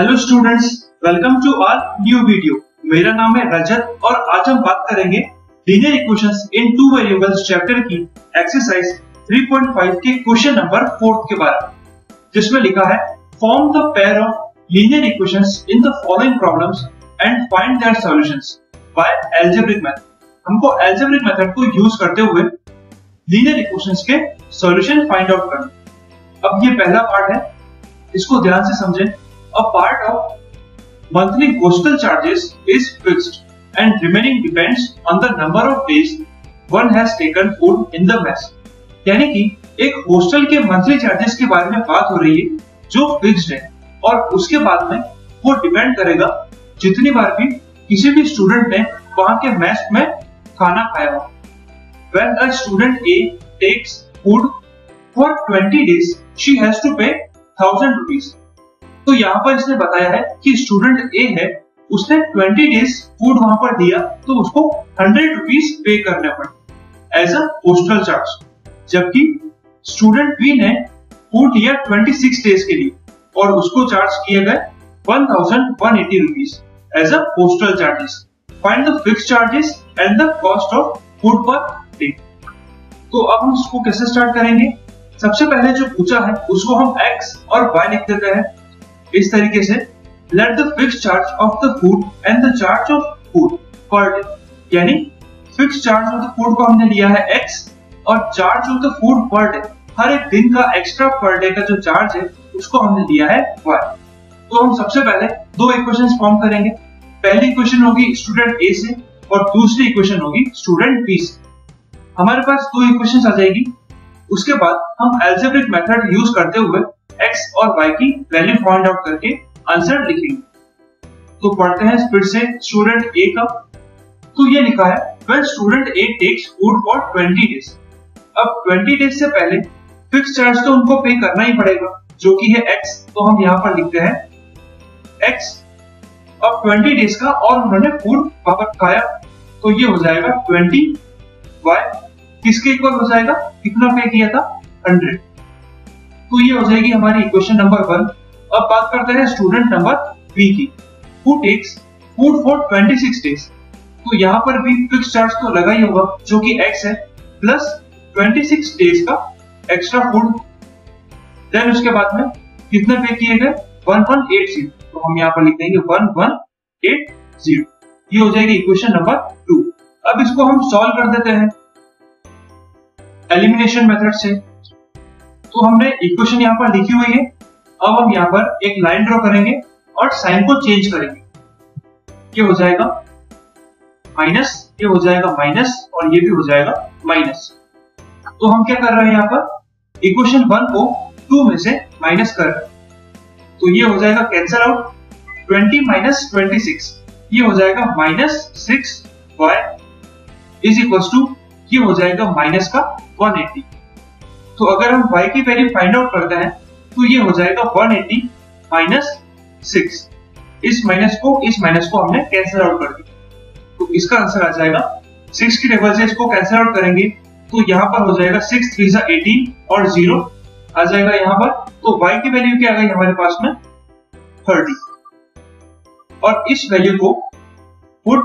Hello students, welcome to our new video. मेरा नाम है रजत और आज हम बात करेंगे linear equations in two variables chapter की एक्सरसाइज 3.5 के क्वेश्चन नंबर 4 के बारे में, जिसमें लिखा है form the pair of linear equations in the following problems and find their solutions by algebraic method. हमको अलजेब्रिक मेथड को यूज करते हुए लीनियर इक्वेशंस के सॉल्यूशन फाइंड आउट करना। अब ये पहला पार्ट है, इसको ध्यान से समझें। A part of monthly postal charges is fixed and remaining depends on the number of days one has taken food in the mess। यानी कि एक हॉस्टल के मंथली चार्जेस के बारे में बात हो रही है जो फिक्स्ड है और उसके बाद में वो डिपेंड करेगा जितनी बार भी किसी भी स्टूडेंट ने वहां के मेस में खाना खाया हो। When a student A takes food for 20 days, she has to pay 1000 rupees। तो यहाँ पर इसने बताया है कि स्टूडेंट ए है, उसने 20 डेज फूड वहां पर दिया तो उसको 100 रुपीज पे करने पड़े एज अ पोस्टल चार्ज, जबकि स्टूडेंट बी ने फूड दिया 26 डेज के लिए और उसको चार्ज किए गए 1180 rupees as a postal charges. Find the fixed charges and the cost of food per day. तो अब हम इसको कैसे स्टार्ट करेंगे? सबसे पहले जो पूछा है उसको हम x और y लिख देते हैं इस तरीके से, let the fixed charge of the food and the charge of food per day. यानी fixed charge of the food को हमने लिया है x और charge of the food per day, हर एक दिन का एक्स्ट्रा पर डे का जो चार्ज है उसको हमने लिया है y। तो हम सबसे पहले दो इक्वेशंस फॉर्म करेंगे। पहली इक्वेशन होगी स्टूडेंट a से और दूसरी इक्वेशन होगी स्टूडेंट b से। हमारे पास दो इक्वेशंस आ जाएगी। उसके बाद हम अलजेब्रिक मेथड यूज करते हुए x और y की वैल्यू फाइंड आउट करके आंसर लिखेंगे। तो पढ़ते हैं फिर से स्टूडेंट a का। तो ये लिखा है when student A takes food for 20 days। अब 20 डेज से पहले फिक्स चार्ज तो उनको पे करना ही पड़ेगा जो कि है x, तो हम यहाँ पर लिखते हैं x। अब 20 डेज का और उन्होंने फूड वापस खाया तो ये हो जाएगा 20 y किसके इक्वल हो जाएगा, कितना पे किया था 100। तो ये हो जाएगी हमारी इक्वेशन नंबर 1। अब बात करते हैं स्टूडेंट नंबर बी की, who takes food for 26 days. तो यहाँ पर भी फिक्स चार्ज तो लगा ही होगा जो कि x है प्लस 26 डेज का एक्स्ट्रा फूड। देन उसके बाद में कितने पे किए गए 1180, तो हम यहाँ पर लिख देंगे 1180। ये हो जाएगी इक्वेशन नंबर 2। अब इसको हम सॉल्व कर देते हैं एलिमिनेशन मेथड से। तो हमने इक्वेशन यहाँ पर लिखी हुई है। अब हम यहाँ पर एक लाइन ड्रॉ करेंगे और साइन को चेंज करेंगे। ये हो जाएगा माइनस, ये हो जाएगा माइनस और ये भी हो जाएगा माइनस। तो हम क्या कर रहे हैं यहाँ पर इक्वेशन 1 को 2 में से माइनस कर रहे हैं। तो ये हो जाएगा कैंसल आउट, 20 माइनस 26 ये हो जाएगा minus 6y is equal to ये हो जाएगा माइनस का 180। तो अगर हम y की वैल्यू फाइंड आउट करते हैं तो ये हो जाएगा 180 माइनस 6। इस माइनस को हमने कैंसिल आउट कर दिया तो इसका आंसर आ जाएगा 6 की टेबल से इसको कैंसिल आउट करेंगे तो यहाँ पर हो जाएगा 6 3 18 और 0 आ जाएगा यहाँ पर। तो y की वैल्यू क्या आ गई हमारे पास में 30 और इस वैल्यू को put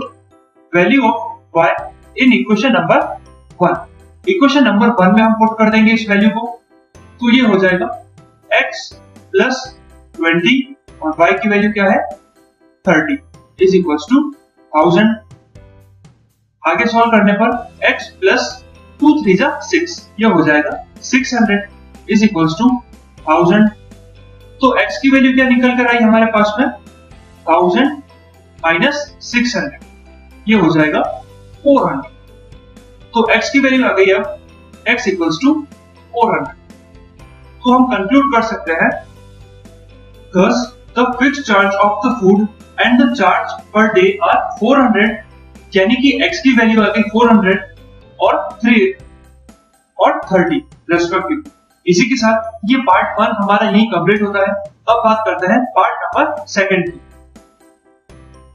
value of y in equation number 1। Equation number 1 में हम पुट कर देंगे इस वैल्यू को। तो ये हो जाएगा x प्लस 20 और y की वैल्यू क्या है 30 इज इक्वल टू 1000। आगे सॉल्व करने पर x प्लस 2 3 6 ये हो जाएगा 600 इज इक्वल टू 1000। तो x की वैल्यू क्या निकल कर आई हमारे पास में 1000 माइनस 600 ये हो जाएगा 400। तो x की वैल्यू आ गई अब x इक्वल्स टू 400। तो हम कंक्लूड कर सकते हैं thus the fixed charge of the food and the charge per day are 400। यानी कि x की वैल्यू आ गई 400 और 3 और 30 रेस्पेक्टिवली। इसी के साथ ये पार्ट 1 हमारा यही कंप्लीट होता है। अब बात करते हैं पार्ट नंबर 2 की।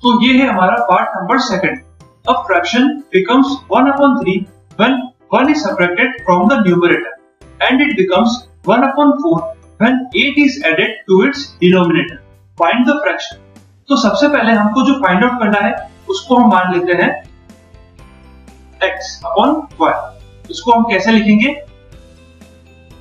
तो ये है हमारा part number 2। A fraction becomes 1/3 when 1 is subtracted from the numerator and it becomes 1/4 when 8 is added to its denominator। Find the fraction. तो सबसे पहले हमको जो फाइंड आउट करना है उसको हम मान लेते हैं x अपॉन y। इसको हम कैसे लिखेंगे?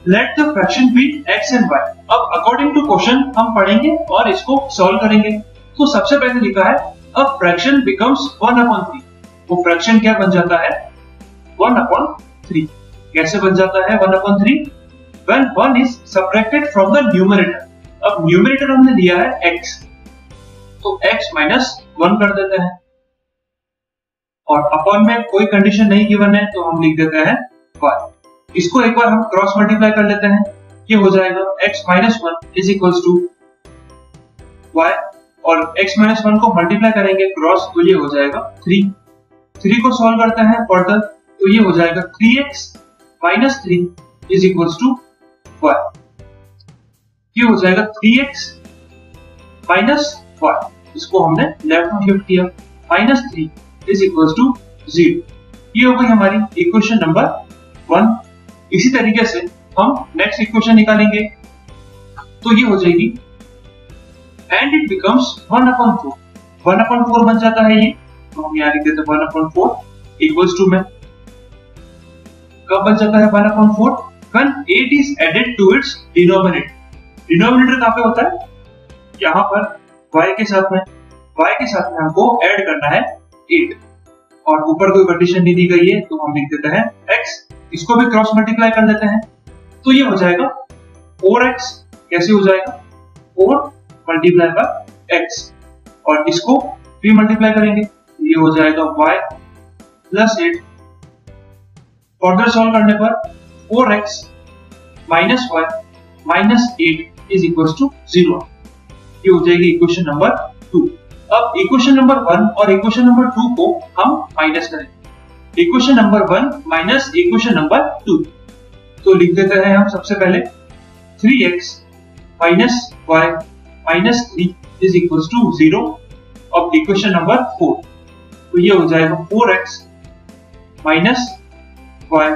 Let the fraction be x and y। अब अकॉर्डिंग टू क्वेश्चन हम पढ़ेंगे और इसको सॉल्व करेंगे। तो सबसे पहले लिखा है अ फ्रैक्शन बिकम्स 1/3। वो फ्रैक्शन क्या बन जाता है? 1/3। कैसे बन जाता है 1/3? When 1 is subtracted from the numerator। अब न्यूमरेटर हमने लिया है x, तो x माइनस 1 कर देते हैं और अपॉन में कोई कंडीशन नहीं गिवन है तो हम लिख देते हैं y। इसको एक बार हम क्रॉस मल्टीप्लाई कर लेते हैं। ये हो जाएगा x minus 1 is equals to y और x माइनस 1 को मल्टीप्लाई करेंगे क्रॉस, तो ये हो जाएगा 3। 3 को सॉल्व करते हैं फर्दर, तो ये हो जाएगा 3x minus 3 is equals to y। ये हो जाएगा 3x माइनस y। इसको हमने लेफ्ट में शिफ्ट किया, माइनस 3 इज इक्वल्स टू 0। ये हो गई हमारी इक्वेशन नंबर 1। इसी तरीके से हम नेक्स्ट इक्वेशन निकालेंगे, तो ये हो जाएगी एंड इट बिकम्स 1/4। 1/4 बन जाता है ये, तो हम यहाँ लिख देते हैं 1/4 इक्वल्स टू में कब बन जाता है 1/4? When 8 is added to its denominator। Denominator कहाँ पे होता है? यहाँ पर y के साथ में हमको ऐड करना है 8 और ऊपर कोई कंडीशन नहीं दी गई है तो हम लिख देते हैं x। इसको भी क्रॉस मल्टीप्लाई कर लेते हैं, तो ये हो जाएगा 4x। कैसे हो जाएगा? 4 मल्टीप्लाई बाय x और इसको भी मल्टीप्लाई करेंगे, ये हो जाएगा y प्लस 8। फर्दर सॉल्व करने पर 4x minus y minus 8 is equals to 0। ये हो जाएगी इक्वेशन नंबर 2। अब इक्वेशन नंबर 1 और इक्वेशन नंबर 2 को हम माइनस करेंगे। Equation number 1 minus equation number 2, तो लिख देते हैं हम सबसे पहले 3x minus y minus 3 is equals to 0। अब इक्वेशन नंबर 4, तो ये हो जाएगा 4x minus y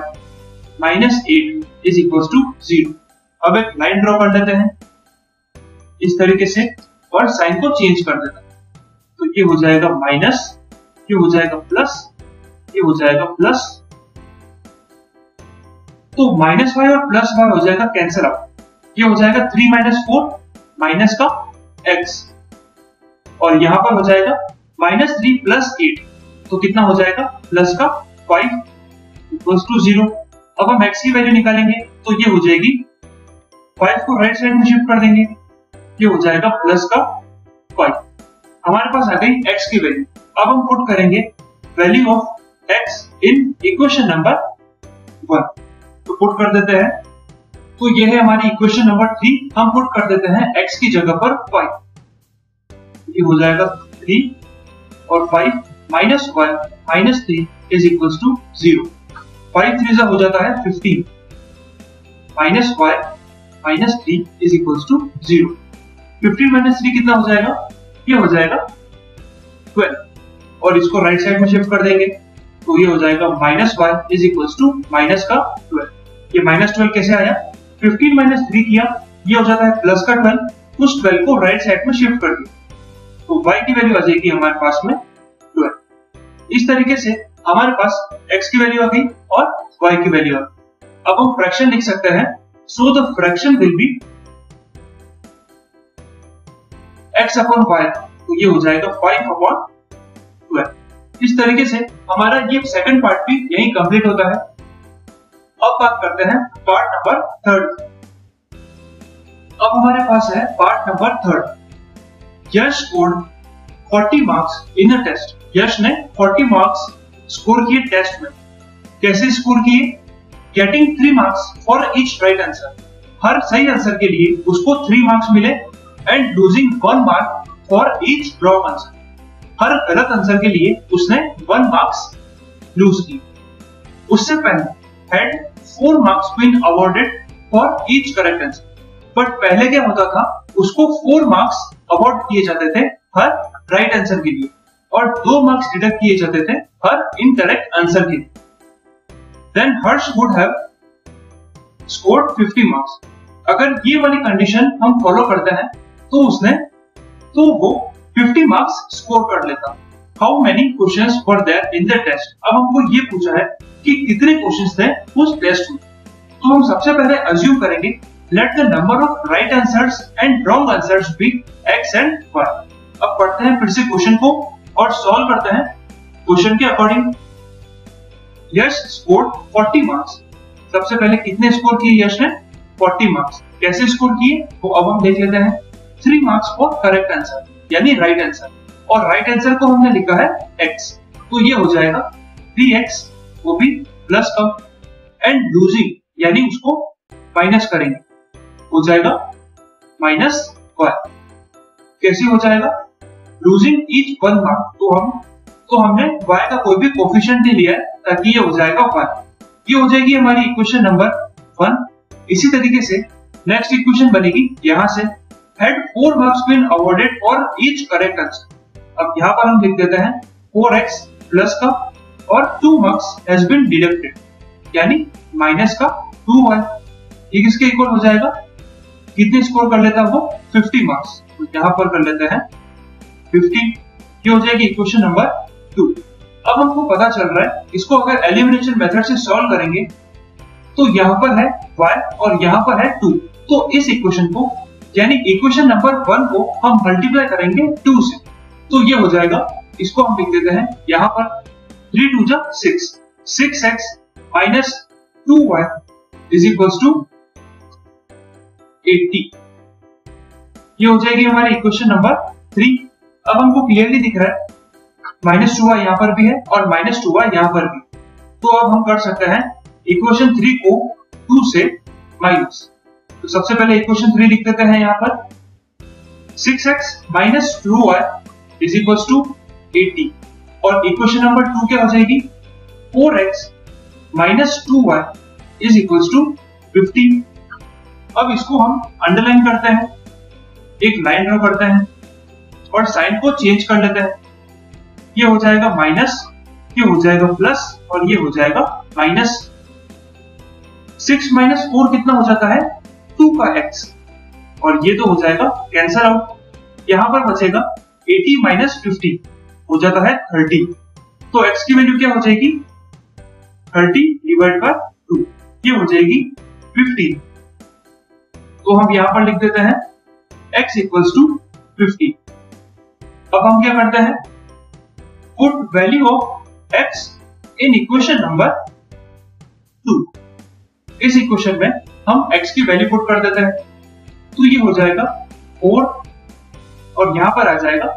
minus 8 is equals to 0। अब एक लाइन ड्रॉ कर लेते हैं इस तरीके से और साइन को चेंज कर देते हैं, तो ये हो जाएगा माइनस, ये हो जाएगा प्लस, ये हो जाएगा प्लस। तो माइनस y और प्लस y हो जाएगा कैंसिल आउट। ये हो जाएगा 3 माइनस 4 माइनस का x और यहां पर हो जाएगा माइनस 3 प्लस 8, तो कितना हो जाएगा प्लस का 5 इक्वल्स टू 0। अब हम x की वैल्यू निकालेंगे, तो ये हो जाएगी 5 को राइट साइड में शिफ्ट कर देंगे, ये हो जाएगा प्लस का 5। हमारे पास आ गई x की वैल्यू। अब हम पुट करेंगे value of x in equation number 1, तो पुट कर देते हैं। तो ये है हमारी इक्वेशन नंबर 3। हम पुट कर देते हैं x की जगह पर 5। ये हो जाएगा 3 और 5 minus 1 minus 3 is equals to 0। 5 3 हो जाता है 15 minus y minus 3 is equals to 0। 15 minus 3 कितना हो जाएगा? ये हो जाएगा 12 और इसको राइट साइड में शिफ्ट कर देंगे, तो ये हो जाएगा minus y is equals to minus का 12। ये माइनस 12 कैसे आया? 15 माइनस 3 किया, ये हो जाता है प्लस का 12, उस 12 को राइट साइड में शिफ्ट कर दिया, तो y की वैल्यू आ जाएगी हमारे पास में 12। इस तरीके से हमारे पास x की वैल्यू आ गई और y की वैल्यू आ गई। अब हम फ्रैक्शन लिख सकते हैं, so the fraction will be x upon y, तो ये हो जाएगा 5 अपॉन 12। इस तरीके से हमारा ये सेकंड पार्ट भी यही कंप्लीट होता है। अब बात करते हैं पार्ट नंबर 3। अब हमारे पास है part number 3। Yash scored 40 marks in a test. Yash ने 40 मार्क्स स्कोर किए टेस्ट में। कैसे स्कोर किए? Getting 3 marks for each right answer. हर सही आंसर के लिए उसको 3 मार्क्स मिले and losing 1 mark for each wrong answer. हर गलत आंसर के लिए उसने 1 मार्क्स लूज की। उससे पहले had 4 marks been awarded for each correct answer. But पहले क्या होता था, उसको 4 मार्क्स अवॉर्ड किए जाते थे हर राइट आंसर के लिए और 2 मार्क्स डिडक्ट किए जाते थे हर इनकरेक्ट आंसर के लिए। Then Harsh would have scored 50 marks. अगर ये वाली कंडीशन हम फॉलो करते हैं तो उसने तो वो 50 मार्क्स स्कोर कर लेता। How many questions were there in the test? अब हमको ये पूछा है कि कितने क्वेश्चंस थे उस टेस्ट में। तो हम सबसे पहले अज्यूम करेंगे let the number of right answers and wrong answers be x and y। अब पढ़ते हैं फिर से क्वेश्चन को और सॉल्व करते हैं क्वेश्चन के अकॉर्डिंग। यश स्कोर्ड 40 मार्क्स। सबसे पहले कितने स्कोर किए यश ने? 40 मार्क्स। कैसे स्कोर किए वो अब हम देख लेते हैं। 3 मार्क्स फॉर करेक्ट आंसर यानी राइट आंसर, और राइट आंसर को हमने लिखा है x, तो ये हो जाएगा 3x, वो भी प्लस का, एंड लूजिंग यानी उसको माइनस करेंगे, हो जाएगा माइनस y। कैसे हो जाएगा? लूजिंग ईच 1 मार्क, तो हमने y का कोई भी कोफिशिएंट नहीं लिया है ताकि ये हो जाएगा 1। ये हो जाएगी हमारी इक्वेशन नंबर 1। इसी तरीके से नेक्स्ट इक्वेशन बनेगी यहां से, had 4 marks been awarded for each correct answer। अब यहाँ पर हम लिख देते हैं 4x प्लस का और 2 marks has been deducted यानी माइनस का 2y। ये किसके इक्वल हो जाएगा? कितने स्कोर कर लेता है वो? 50 मार्क्स। तो यहाँ पर कर लेते हैं 50। ये हो जाएगी इक्वेशन नंबर 2। अब हमको पता चल रहा है इसको अगर एलिमिनेशन मेथड से सॉल्व करेंगे तो यहाँ पर है y और यहाँ पर है 2, तो इस इक्वेशन को यानी इक्वेशन नंबर 1 को हम मल्टीप्लाई करेंगे 2 से, तो ये हो जाएगा। इसको हम लिख देते हैं यहाँ पर 3 2 जा 6, 6x minus 2y is equals to 80। ये हो जाएगी हमारी इक्वेशन नंबर 3। अब हमको क्लियरली दिख रहा है माइनस 2y यहाँ पर भी है और माइनस 2y यहाँ पर भी, तो अब हम कर सकते हैं इक्वेशन 3 को 2 से माइनस। तो सबसे पहले इक्वेशन 3 लिख देते हैं यहाँ पर 6x minus 2y is equals to 80, और इक्वेशन नंबर 2 क्या हो जाएगी? 4x minus 2y is equals to 50। अब इसको हम अंडरलाइन करते हैं, एक लाइन ड्रॉ करते हैं और साइन को चेंज कर लेते हैं। ये हो जाएगा माइनस, ये हो जाएगा प्लस और ये हो जाएगा माइनस। 6 माइनस 4 कितना हो जाता है? 2 का x, और ये तो हो जाएगा कैंसल आउट। यहां पर बचेगा 80 माइनस 50 हो जाता है 30, तो x की वैल्यू क्या हो जाएगी? 30 डिवाइड बाय 2, ये हो जाएगी 50। तो हम यहां पर लिख देते हैं x इक्वल्स टू 50। अब हम क्या करते हैं? Put value of x in equation number 2। इस इक्वेशन में हम x की वैल्यू पुट कर देते हैं, तो ये हो जाएगा 4 और यहां पर आ जाएगा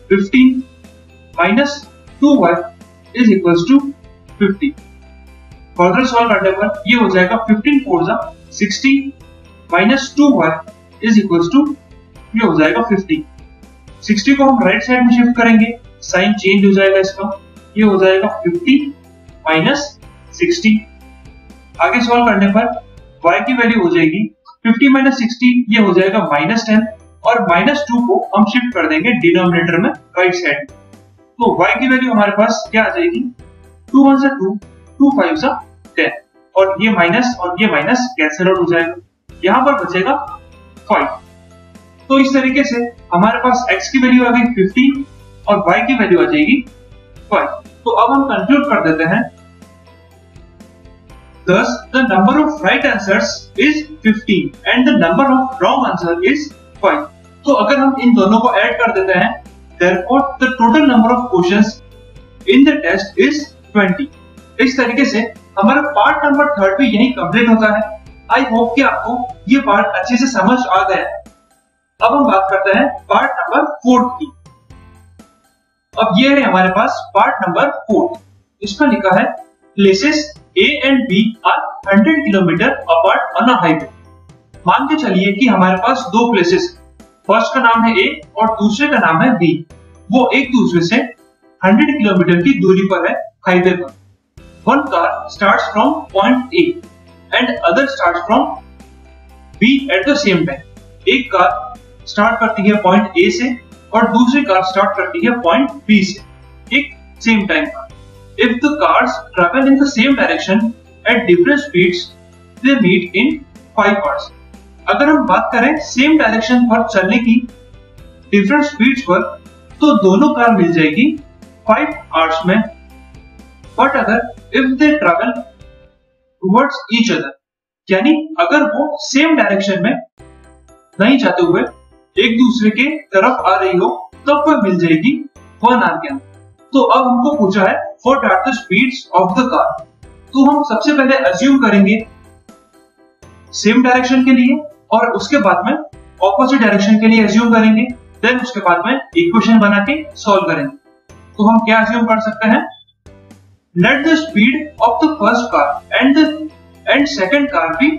15 minus 2y is equals to 50। Further solve करने पर ये हो जाएगा 15 4 जा 60 minus 2y is equals to, ये हो जाएगा 50। 60 को हम राइट साइड में शिफ्ट करेंगे, साइन चेंज हो जाएगा इसका, ये हो जाएगा 50 माइनस 60। आगे सॉल्व करने पर y की वैल्यू हो जाएगी 50 माइनस 60, ये हो जाएगा माइनस 10, और माइनस 2 को हम शिफ्ट कर देंगे डिनोमिनेटर में राइट साइड। तो y की वैल्यू हमारे पास क्या आ जाएगी? 2 1 2, 2 5 10, और ये माइनस कैंसिल आउट हो जाएगा। यहाँ पर बचेगा 5। तो इस तरीके से हमारे पास x की वैल्यू आ गई 50 और y की वैल्यू आ जाएगी 5। तो अब हम कंक्लूड कर देते हैं, thus the number of right answers is 15 and the number of wrong answer is 5। तो अगर हम इन दोनों को ऐड कर देते हैं, therefore the total number of questions in the test is 20। इस तरीके से हमारा पार्ट नंबर 3 भी यही कंप्लीट होता है। आई होप कि आपको ये पार्ट अच्छे से समझ आ गया है। अब हम बात करते हैं पार्ट नंबर 4 की। अब ये है हमारे पास पार्ट नंबर 4। इसका लिखा है places A and B are 100 kilometre apart on a highway. मान के चलिए कि हमारे पास दो प्लेसेस, फर्स्ट का नाम है A और दूसरे का नाम है B। वो एक दूसरे से 100 किलोमीटर की दूरी पर है हाईवे पर। One car starts from point A and other starts from B eight the same time. एक कार स्टार्ट करती है पॉइंट A से और दूसरी कार स्टार्ट करती है पॉइंट B से एक सेम टाइम पर। If the cars travel in the same direction at different speeds, they meet in 5 hours। अगर हम बात करें सेम डायरेक्शन पर चलने की डिफरेंट स्पीड्स पर तो दोनों कार मिल जाएगी 5 आवर्स में। बट अगर if they travel towards each other, यानी अगर वो सेम डायरेक्शन में नहीं जाते हुए एक दूसरे के तरफ आ रही हो तब वह मिल जाएगी 1 आवर के अंदर। तो अब हमको पूछा है what are the speeds of the car. तो हम सबसे पहले अज्यूम करेंगे सेम डायरेक्शन के लिए और उसके बाद में ऑपोजिट डायरेक्शन के लिए अज्यूम करेंगे, देन उसके बाद में इक्वेशन बना के सॉल्व करेंगे। तो हम क्या अज्यूम कर सकते हैं, let the speed of the first car and second car be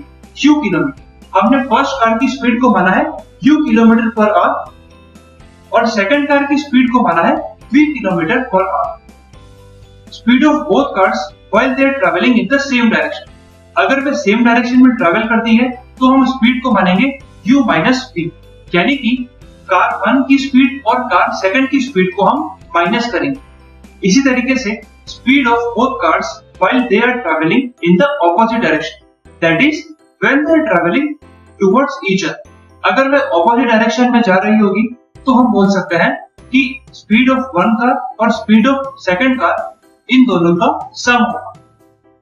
u kilometre. हमने फर्स्ट कार की स्पीड को माना है u किलोमीटर पर आवर और सेकंड कार की स्पीड को माना है v kilometre per hour. Speed of both cars while they are travelling in the same direction, अगर वे सेम डायरेक्शन में ट्रैवल करती है तो हम स्पीड को मानेंगे u माइनस v, यानी कि कार 1 की स्पीड और कार सेकंड की स्पीड को हम माइनस करेंगे। इसी तरीके से speed of both cars while they are travelling in the opposite direction, that is when they are travelling towards each other, अगर वे ऑपोजिट डायरेक्शन में जा रही होगी तो हम बोल सकते हैं कि स्पीड ऑफ 1 कार और speed of second car in दोनों का सम होगा।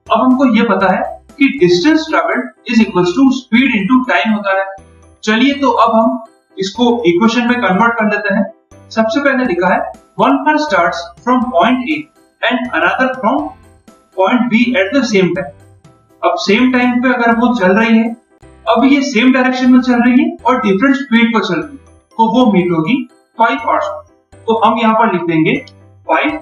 अब हमको ये पता है कि distance travelled is equals to speed into time होता है। चलिए तो अब हम इसको इक्वेशन में कन्वर्ट कर लेते हैं। सबसे पहले लिखा है one car starts from point A and another from point B at the same time. अब सेम टाइम पे अगर वो चल रही है, अब ये सेम डायरेक्शन में चल रही है और डिफरेंट स्पीड पर चल रही है, तो वो मीट होगी 5 आवर्स। तो हम यहाँ पर लिख देंगे 5।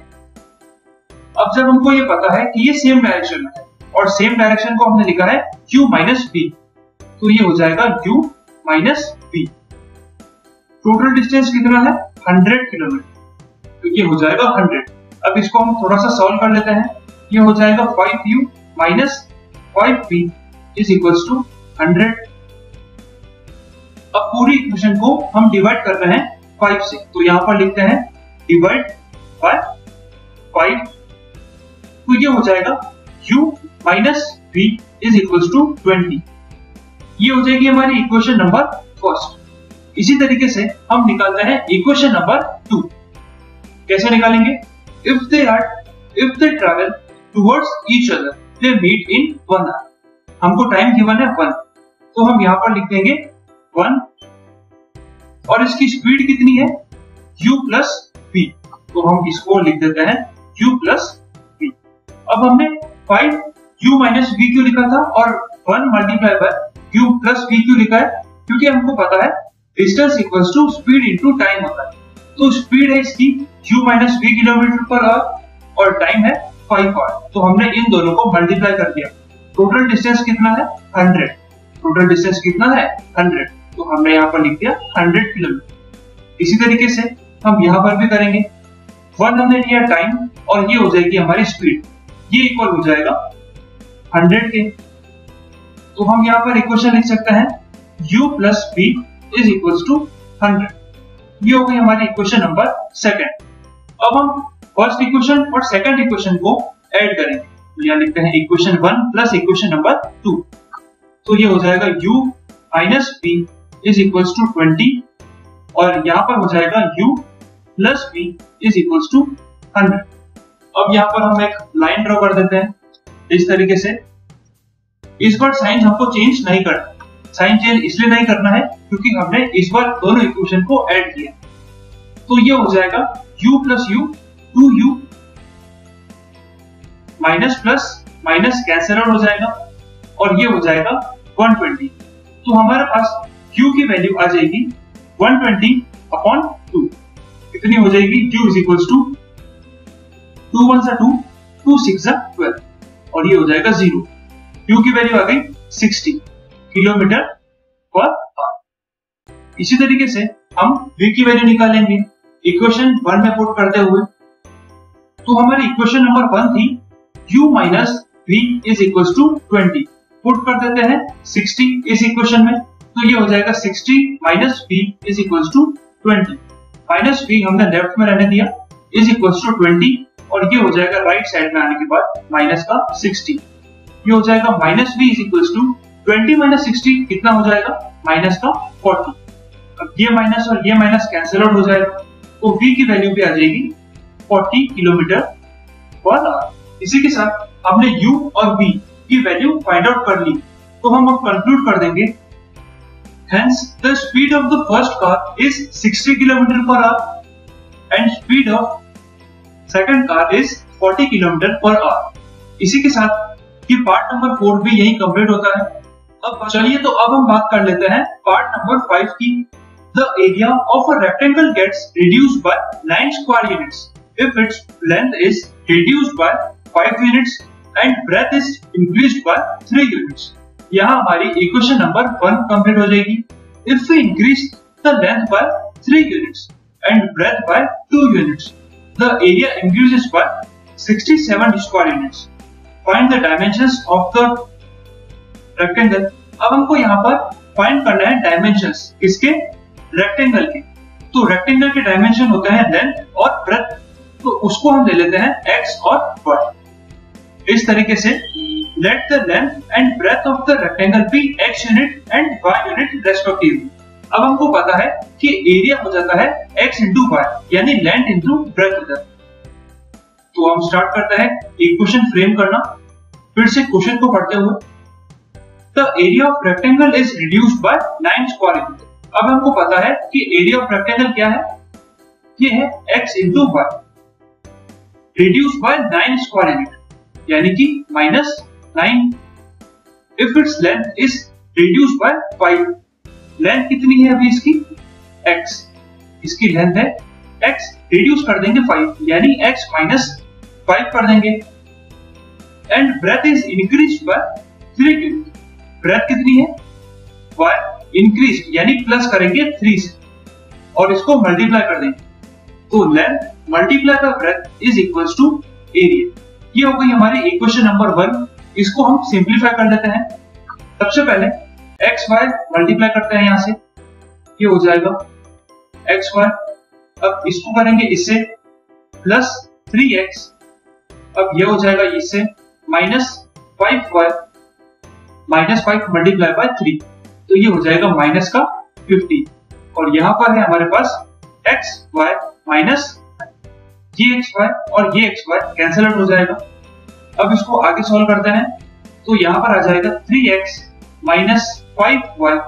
अब जब हमको ये पता है कि ये सेम डायरेक्शन में है और सेम डायरेक्शन को हमने लिखा है u माइनस v, तो ये हो जाएगा u minus v। Total distance कितना है 100 किलोमीटर, तो ये हो जाएगा 100। अब इसको हम थोड़ा सा सॉल्व कर लेते हैं। ये हो जाएगा 5u minus 5v is equals to 100। अब पूरी इक्वेशन को हम डिवाइड कर रहे हैं 5 से, तो यहां पर लिखते हैं डिवाइड बाय 5, तो ये हो जाएगा u minus v is equals to 20। ये हो जाएगी हमारी इक्वेशन नंबर फर्स्ट। इसी तरीके से हम निकालते हैं इक्वेशन नंबर 2। कैसे निकालेंगे, if they travel towards each other they meet in 1 hour. हमको टाइम गिवन है 1, तो हम यहां पर लिख देंगे 1 और इसकी स्पीड कितनी है u प्लस v, तो हम इसको लिख देते हैं u प्लस v। अब हमने 5u माइनस v क्यों लिखा था और 1 multiply by u plus v क्यों लिखा है, क्योंकि हमको पता है distance equals to speed into time होता है। तो स्पीड है इसकी u minus v kilometre per hour और टाइम है 5 आवर, तो हमने इन दोनों को मल्टीप्लाई कर दिया। टोटल डिस्टेंस कितना है 100, टोटल डिस्टेंस कितना है 100, तो हमने यहाँ पर लिख दिया 100 किलोमीटर। इसी तरीके से हम यहाँ पर भी करेंगे। 1 हमने लिया टाइम और ये हो जाएगी हमारी स्पीड, ये इक्वल हो जाएगा 100 के। तो हम यहाँ पर इक्वेशन लिख सकते हैं u plus v is equals to 100। ये हो गई हमारी इक्वेशन नंबर सेकंड। अब हम फर्स्ट इक्वेशन और सेकंड इक्वेशन को ऐड करेंगे, तो यहाँ लिखते हैं इक्वेशन 1 प्लस इक्वेशन नंबर 2, तो ये हो जाएगा u minus v is equals to 20 और यहाँ पर हो जाएगा u plus v is equals to 100। अब यहाँ पर हम एक लाइन ड्रॉ कर देते हैं इस तरीके से। इस बार साइन हमको चेंज नहीं करना, साइन चेंज इसलिए नहीं करना है क्योंकि हमने इस बार दोनों इक्वेशन को ऐड किया। तो ये हो जाएगा u plus u 2u minus plus minus cancel out हो जाएगा और ये हो जाएगा 120। तो हमारे पास u की वैल्यू आ जाएगी 120 अपॉन 2, कितनी हो जाएगी u इज इक्वल्स टू 2 1 सा 2, 2 6 सा 12 और ये हो जाएगा 0। u की वैल्यू आ गई 60 किलोमीटर पर आवर। इसी तरीके से हम v की वैल्यू निकालेंगे इक्वेशन 1 में पुट करते हुए। तो हमारी इक्वेशन नंबर 1 थी u minus v is equals to 20, put कर देते हैं 60 इस इक्वेशन में, तो ये हो जाएगा 60 minus v is equals to 20। Minus v हमने लेफ्ट में रहने दिया इज इक्वल्स टू 20 और ये हो जाएगा राइट साइड में आने के बाद माइनस का 60। ये हो जाएगा minus v is equals to 20 minus 60 कितना हो जाएगा माइनस का 40। अब ये माइनस और ये माइनस कैंसिल आउट हो जाएगा, तो v की वैल्यू पे आ जाएगी 40 किलोमीटर पर आवर। इसी के साथ हमने u और v की वैल्यू फाइंड आउट कर ली, तो हम अब कंक्लूड कर देंगे, hence the speed of the first car is 60 km per hour and speed of second car is 40 km per hour। इसी के साथ ये पार्ट नंबर 4 भी यही कंप्लीट होता है। अब चलिए तो अब हम बात कर लेते हैं पार्ट नंबर 5 की। The area of a rectangle gets reduced by 9 square units if its length is reduced by 5 units and breadth is increased by 3 units। यहाँ हमारी इक्वेशन नंबर 1 कंप्लीट हो जाएगी। If we increase the length by 3 units and breadth by 2 units, the area increases by 67 square units। Find the dimensions of the rectangle। अब हमको यहाँ पर find करना है डायमेंशंस किसके, रेक्टेंगल के। तो रेक्टेंगल के डायमेंशन होते हैं लेंथ और ब्रेथ, तो उसको हम ले लेते हैं x और y। इस तरीके से let the length and breadth of the rectangle be x unit and y unit respectively. अब हमको पता है कि एरिया हो जाता है x इंटू y, यानी लेंथ इंटू ब्रेथ हो जाता है। तो हम स्टार्ट करते हैं इक्वेशन फ्रेम करना। फिर से क्वेश्चन को पढ़ते हुए, the area of rectangle is reduced by 9 square unit. अब हमको पता है कि एरिया ऑफ रेक्टेंगल क्या है, ये है x into y reduce by 9 square unit, यानी कि -9। If its length is reduce by 5, length कितनी है अभी इसकी, x, इसकी लेंथ है x, रिड्यूस कर देंगे 5, यानी x -5 कर देंगे। And breadth is increased by 3 unit, breadth कितनी है, y इंक्रीज यानी प्लस करेंगे 3 से और इसको मल्टीप्लाई कर देंगे, तो length multiply by breadth is equals to area. ये हो गई हमारी इक्वेशन नंबर 1। इसको हम सिंपलीफाई कर लेते हैं। सबसे पहले एक्स वाई मल्टीप्लाई करते हैं, यहां से ये हो जाएगा एक्स वाई। अब इसको करेंगे इससे प्लस 3x, अब ये हो जाएगा इससे -5y, -5 मल्टीप्लाई बाय 3, तो ये हो जाएगा माइनस का 50। और यहां पर है हमारे पास एक्स वाई माइनस ये एक्स वाई और ये एक्स वाई कैंसिल आउट हो जाएगा। अब इसको आगे सॉल्व करते हैं, तो यहां पर आ जाएगा 3x minus 5y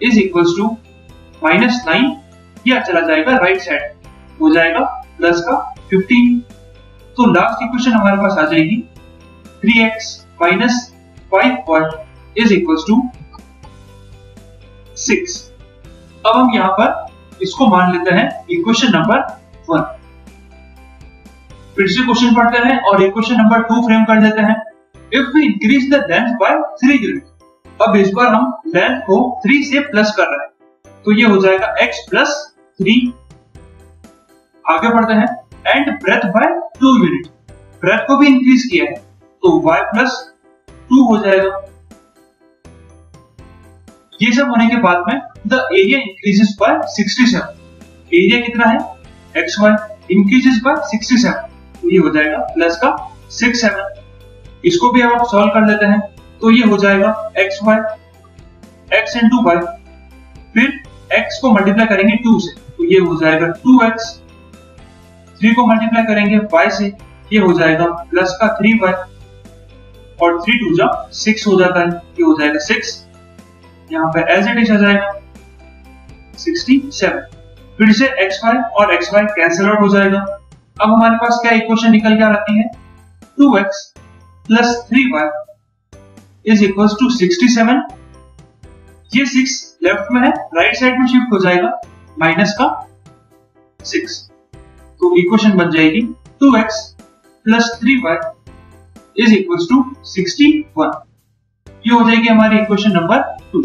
is equals to -9, यह चला जाएगा राइट साइड, हो जाएगा प्लस का 15। तो लास्ट इक्वेशन हमारे पास आ जाएगी 3x minus 5y is equals to 6। अब हम यहां पर इसको मान लेते हैं इक्वेशन नंबर 1। फिर से क्वेश्चन पढ़ते हैं और इक्वेशन नंबर 2 फ्रेम कर देते हैं। If we increase the length by 3 unit, अब इस बार हम लेंथ को 3 से प्लस कर रहे हैं, तो ये हो जाएगा x प्लस 3। आगे बढ़ते हैं, and breadth by 2 unit, breadth को भी इंक्रीज किया है, तो y प्लस 2 हो जाएगा। ये सब होने के बाद में the area increases by 67, area कितना है xy इंक्रीजेस बाय 67, तो ये हो जाएगा प्लस का 67। इसको भी आप सॉल्व कर लेते हैं, तो ये हो जाएगा xy x इंटू y, फिर x को मल्टीप्लाई करेंगे 2 से, तो ये हो जाएगा 2x, 3 को मल्टीप्लाई करेंगे y से, ये हो जाएगा प्लस का 3y, और 3 2 जा 6 हो जाता है, ये हो जाएगा 6। यहाँ पे एज इट इज आ जाएगा 67। फिर से xy और xy कैंसिल आउट हो जाएगा। अब हमारे पास क्या इक्वेशन निकल के आती है, 2x plus 3y is equals to 67। ये 6 लेफ्ट में है, राइट साइड में शिफ्ट हो जाएगा माइनस का 6, तो इक्वेशन बन जाएगी 2x plus 3y is equals to 61। ये हो जाएगी हमारी इक्वेशन नंबर 2।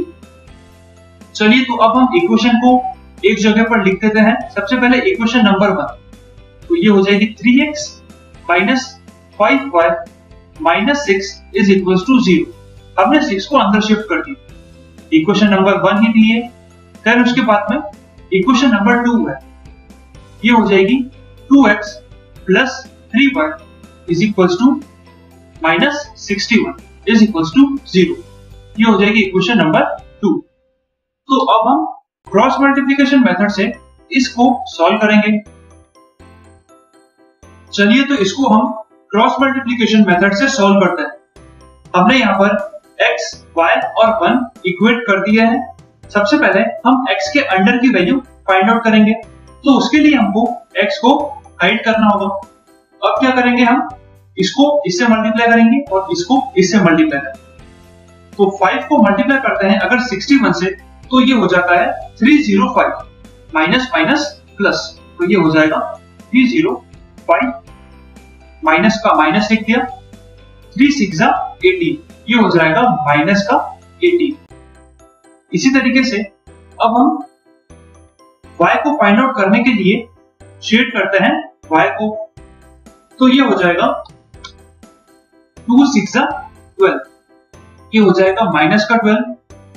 चलिए तो अब हम इक्वेशन को एक जगह पर लिख देते हैं। सबसे पहले इक्वेशन नंबर 1, तो ये हो जाएगी 3x minus 5y minus 6 is equals to 0। हमने 6 को अंदर शिफ्ट कर दिया, इक्वेशन नंबर 1 ही थी ये। फिर उसके बाद में इक्वेशन नंबर 2 है, ये हो जाएगी 2x plus 3y is equals to minus 61 is equals to 0। ये हो जाएगी इक्वेशन नंबर 2। तो अब हम क्रॉस मल्टीप्लिकेशन मेथड से इसको सॉल्व करेंगे। चलिए तो इसको हम क्रॉस मल्टीप्लिकेशन मेथड से सॉल्व करते हैं। हमने यहाँ पर x, y और 1 इक्वेट कर दिया है। सबसे पहले हम x के अंडर की वैल्यू फाइंड आउट करेंगे, तो उसके लिए हमको x को हाइड करना होगा। अब क्या करेंगे, हम इसको इससे मल्टीप्लाई करेंगे और इसको इससे मल्टीप्लाई करेंगे। तो 5 को मल्टीप्लाई करते हैं अगर 61 से, तो ये हो जाता है 305 माइनस माइनस प्लस, तो ये हो जाएगा 305 माइनस का माइनस लिख दिया, 3 6 18, ये हो जाएगा माइनस का 18। इसी तरीके से अब हम y को फाइंड आउट करने के लिए शेड करते हैं y को, तो ये हो जाएगा 2 6 12, ये हो जाएगा माइनस का 12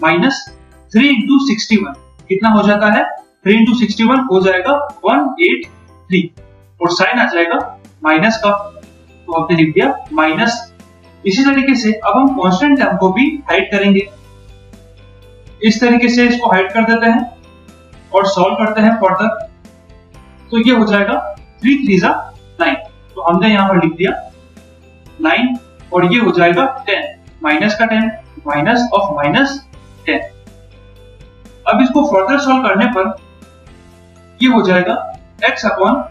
माइनस 3 इंटू 61, कितना हो जाता है 3 इंटू 61 हो जाएगा 183 और साइन आ जाएगा माइनस का, तो आपने लिख दिया माइनस। इसी तरीके से अब हम कांस्टेंट टर्म को भी हाइड करेंगे। इस तरीके से इसको हाइड कर देते हैं और सॉल्व करते हैं फर्दर, तो ये हो जाएगा 3 3 9, तो हमने यहाँ पर लिख दिया 9 और ये हो जाएगा 10 माइनस का 10 माइनस ऑफ माइनस 10। अब इसको फर्दर सॉल्व करने पर ये हो जाएगा x अपॉन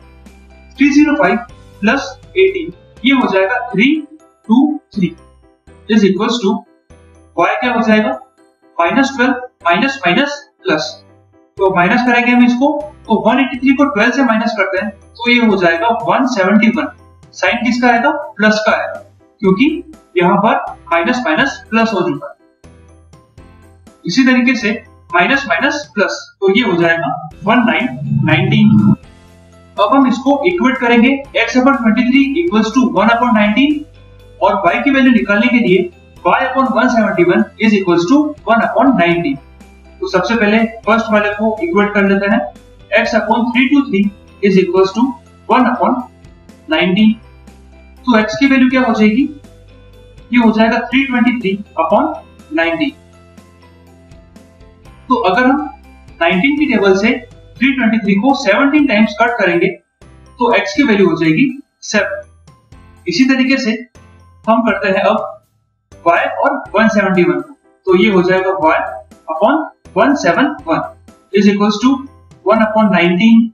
305 प्लस 18, ये हो जाएगा 3 2 3 इज इक्वल्स टू y क्या हो जाएगा -12 माइनस माइनस प्लस, तो माइनस करेंगे हम इसको, तो 183 को 12 से माइनस करते हैं, तो ये हो जाएगा 171। साइन किसका आएगा, प्लस का आएगा, क्योंकि यहाँ पर माइनस माइनस प्लस हो चुका है। इसी तरीके से माइनस माइनस प्लस, तो ये हो जाएगा 1919। अब हम इसको इक्वेट करेंगे, x upon 23 equals to 1 upon 19 और y की वैल्यू निकालने के लिए y upon 171 is equals to 1 upon 19। तो सबसे पहले फर्स्ट वाले को इक्वेट कर लेते हैं, x upon 323 is equals to 1 upon 19। तो x की वैल्यू क्या हो जाएगी, ये हो जाएगा 323 अपॉन 90। तो अगर हम 19 की टेबल से 323 को 17 टाइम्स कट करेंगे तो x की वैल्यू हो जाएगी 7। इसी तरीके से हम करते हैं अब y और 171, तो ये हो जाएगा y upon 171 is equals to 1 upon 19।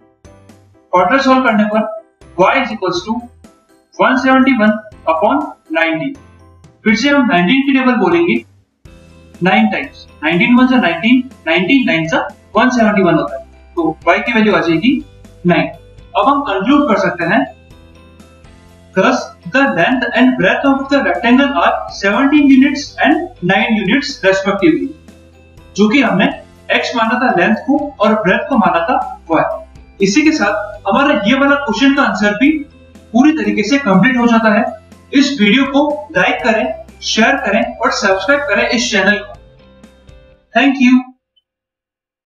Further solve करने पर y is equals to 171 upon 90। फिर से हम 19 की टेबल बोलेंगे 9 टाइम्स, 19 1 19, 19 9 171 होता है, तो y की वैल्यू आ जाएगी 9। अब हम कंक्लूड कर सकते हैं, thus the length and breadth of the rectangle are 17 units and 9 units respectively, जो कि हमने x माना था लेंथ को और ब्रेथ को माना था y। इसी के साथ हमारा ये वाला क्वेश्चन का आंसर भी पूरी तरीके से कंप्लीट हो जाता है। इस वीडियो को लाइक करें, शेयर करें और सब्सक्राइब करें इस चैनल को। Thank you.